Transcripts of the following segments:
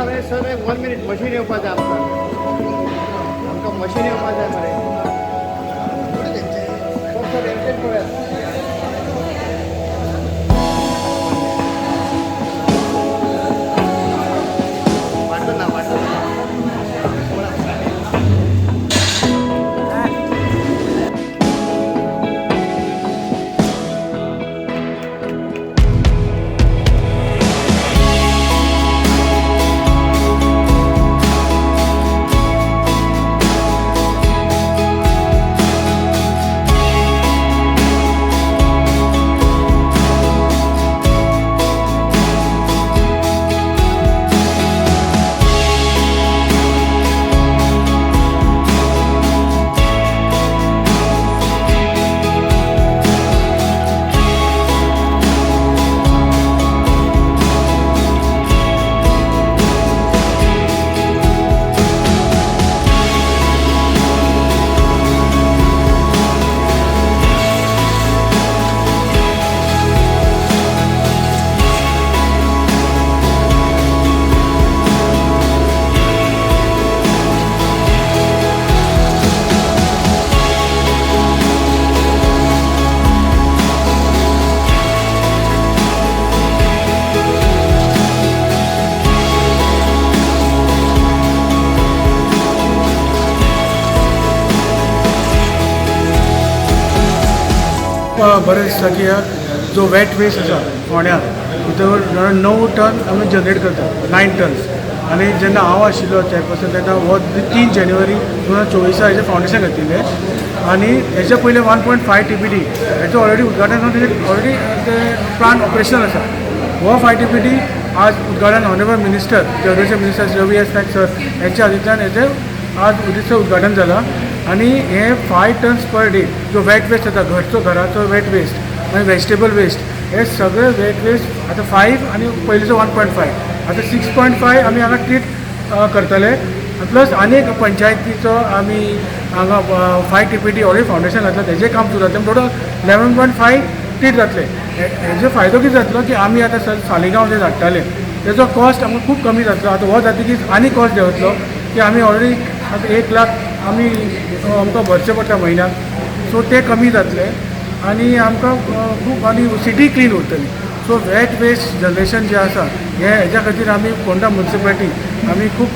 रे sir 1 minute machine येवपाक जाय आमकां मशीन येवपाक जाय मरे सर एअरटेल पळयात बरें दिसता की जो वेट वेस्ट आसा फोंड्या भितर 9 टन आमी जनरेट करता 9 टन्स आनी जेन्ना हांव आशिल्लो चॅरपर्सन तेन्ना हो 3 जानेवारी 2024 हेजें फावंडेशन घातिल्लें आनी हेच्या पयलीं 1.5 TPD हेचो ऑलरेडी उद्घाटन ऑलरेडी ते प्लांट ऑपरेशनल आसा हो 5 TPD आज उद्घाटन ऑनरेबल मिनिस्टर जेवरेचे मिनिस्टर रवी एस नायक सर हेच्या हातींतल्यान हेजें आज उदीचं उद्घाटन जालां आनी हे 5 टन्स पर डे जो वेट वेस्ट जाता घराचो वेट वेस्ट मागीर वेजिटेबल वेस्ट हे सगळे वेट वेस्ट आतां 5 आनी पयलींचो 1.5 आतां 6.5 आमी हांगा ट्रीट करतले प्लस आनी एक पंचायतीचो आमी हांगा 5 TPD ऑलरेडी फावंडेशन घातला तेजें काम सुरू जातलें टोटल 11.5 ट्रीट जातले हेजो फायदो कितें जातलो की आमी आतां सालिगांव जे धाडटाले तेजो कॉस्ट आमकां खूब कमी जातलो आतां हो जातकीच आनी कॉस्ट देंवतलो की आमी ऑलरेडी आतां 1 लाख आमी आमकां भरचें पडटा म्हयन्याक सो ते कमी जातले आनी आमकां खूब आनी सिटी क्लीन उरतली सो वेट वेस्ट जनरेशन जें आसा हेज्या खातीर आमी फोंडा म्युनिसिपालिटी आमी खूब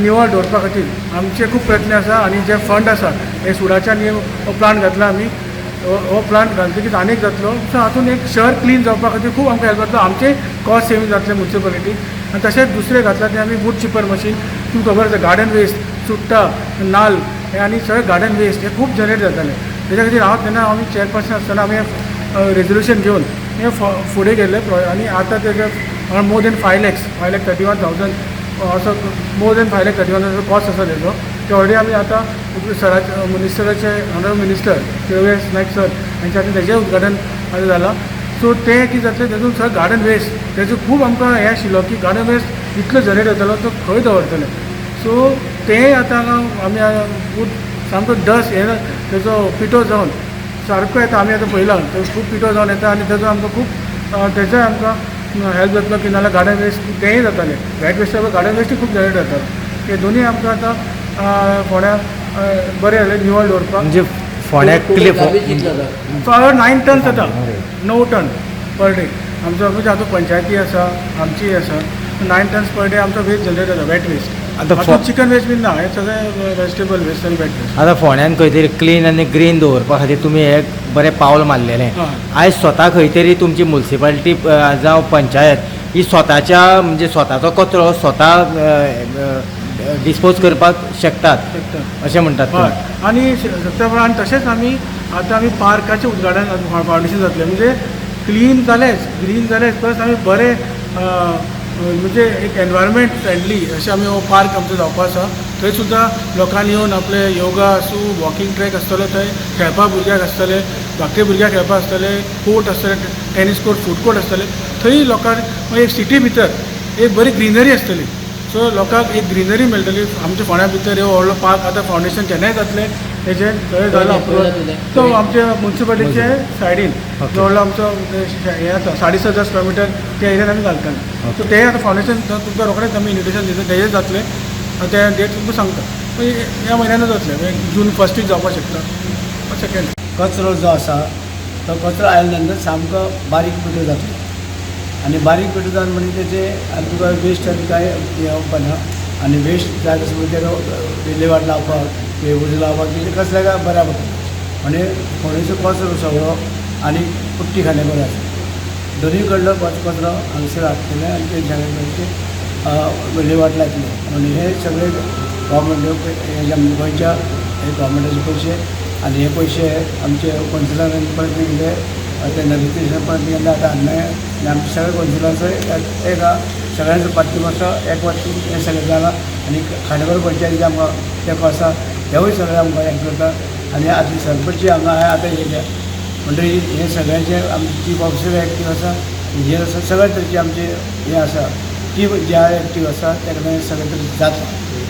निवळ दवरपा खातीर आमचे खूब प्रयत्न आसा आनी जे फंड आसा हे सुडाच्या प्लांट घातला आमी हो प्लांट घालतकीच आनीक जातलो सो हातून एक शहर क्लीन जावपा खातीर खूब आमकां हेल्प जातलो आमचें कॉस्ट सेवींग जातलें म्युनिसिपालिटी आनी तशेंच दुसरें घातलां तें आमी वूड चिपर मशीन तुमकां खबर आसा गार्डन वेस्ट चुट्टा नाल्ल हे आनी सगळें गार्डन वेस्ट हे खूब जनरेट जातालें तेज्या खातीर हांव तेन्ना आमी चॅरपर्सन आसतना आमी रेजोल्युशन घेवन हे फुडें गेल्ले आनी आतां तेजे मोर देन 5 lakhs 5,31,000 असो मोर देन 5,31,000 कॉस्ट आसा तेजो ते ऑलरेडी आमी आतां सराचे मिनिस्टराचे ऑनरेबल मिनिस्टर रवी एस नायक सर हांच्या खातीर तेजें उद्घाटन आतां जालां सो ते कितें जातलें तेतून सगळें गार्डन वेस्ट तेजो खूब आमकां हें आशिल्लो की गार्डन वेस्ट इतलो जनरेट जातालो तो खंय दवरतले सो तें आतां आमी सामको डस्ट हे तेजो पिठो जावन सारको येता आमी आतां पळयलां तो खूब पिठो जावन येता आनी तेजो आमकां खूब तेजोय आमकां हेल्प जातलो की नाल्यार गार्डन वेस्ट तेंय जातालें वेट वेस्ट गार्डन वेस्टूय खूब जनरेट जातालो हे दोनूय आमकां आतां फोंड्या बरें जालें निवळ दवरपाक म्हणजे फोंड्याक 9 टन जाता 9 टन पर डे आमचो हातूंत पंचायती आसा आमची आसा 9 टन्स पर डे आमचो वेस्ट जनरेट जाता वेट वेस्ट आतां चिकन वेस्ट बीन ना हे सगळें वेजिटेबल वेस्ट आनी वेट वेस्ट आतां फोंड्यान खंय तरी क्लीन आनी ग्रीन दवरपा खातीर तुमी एक बरें पावल मारलेलें आयज स्वता खंय तरी तुमची म्युनिसिपालिटी जावं पंचायत ही स्वताच्या म्हणजे स्वताचो कचरो स्वता डिस्पोज करपाक शकतात अशें म्हणटात आनी तशेंच आमी आतां आमी पार्काचें उद्घाटन फावंडेशन जातलें म्हणजे क्लीन जालेंच ग्रीन जालेंच प्लस आमी बरें म्हणजे एक एनवायरमेंट फ्रेंडली अशें आमी हो पार्क आमचो जावपा आसा थंय सुद्दां लोकांनी येवन आपले योगा आसूं वॉकिंग ट्रॅक आसतलो थंय खेळपा भुरग्याक आसतले धाकटे भुरग्याक खेळपा आसतले कोर्ट आसतले टेनीस कोर्ट फूड कोर्ट आसतले थंय लोकांक एक सिटी भितर एक बरी ग्रीनरी आसतली सो लोकांक एक ग्रीनरी मेळटली आमच्या फोंड्या भितर हे व्हडलो पार्क आतां फावंडेशन केन्नाय जातलें हेजे सगळें जालो अप्रुवल तो आमच्या म्युन्सिपालिटीचे सायडीन जवळ आमचो हें आसा 7.5 स्क्वेअर मिटर त्या एरियान आमी घालता सो ते आतां फावंडेशन तुमकां रोखडेंच आमी इन्विटेशन दिता तेजेच जातलें आनी ते डेट तुमकां सांगता ह्या म्हयन्यानूच जातलें जून 1 जावपाक शकता सेकेंड कचरो जो आसा तो कचरो आयल्या नंतर सामको बारीक पिठो जातलो आनी बारीक पिठो जावन म्हणजे तेचे आनी तुका वेस्ट आनी कांय हें उपना आनी वेस्ट जाय तशें म्हणजे तेका विलेवाट लावपाक उजो लावपाक तेजे कसल्या बऱ्या पडटा म्हणजे फोंडेचो कचरो सगळो आनी कुट्टी खाणे बरें आसा दोनूय कडलो कचरो हांगसर हाडटले आनी ते जाग्यार विलेवाट लायतले म्हणजे हे सगळे गव्हर्मेंट गोंयच्या गव्हर्मेंटाचे पयशे आनी हे पयशे आमचे कौन्सिलरान परत गेले ते नॅगोसिएशन परत गेले आतां हाडले आनी आमचे सगळे कौन्सिलरांचो एक सगळ्यांचो पार्टी मातसो एक वाटी हे सगळें जालां आनी खांडेकर पंचायतीचे आमकां तेंको आसा हेवूय सगळे आमकां हें करता आनी आतां सरपंच हांगा आतां येयल्या म्हणटकीर हे सगळ्यांचे आमची चीफ ऑफिसर एक्टीव आसा इंजिनियर आसा सगळे तरेचे आमचे हे आसा टीम जे एक्टीव आसा ते सगळे तरेचे जाता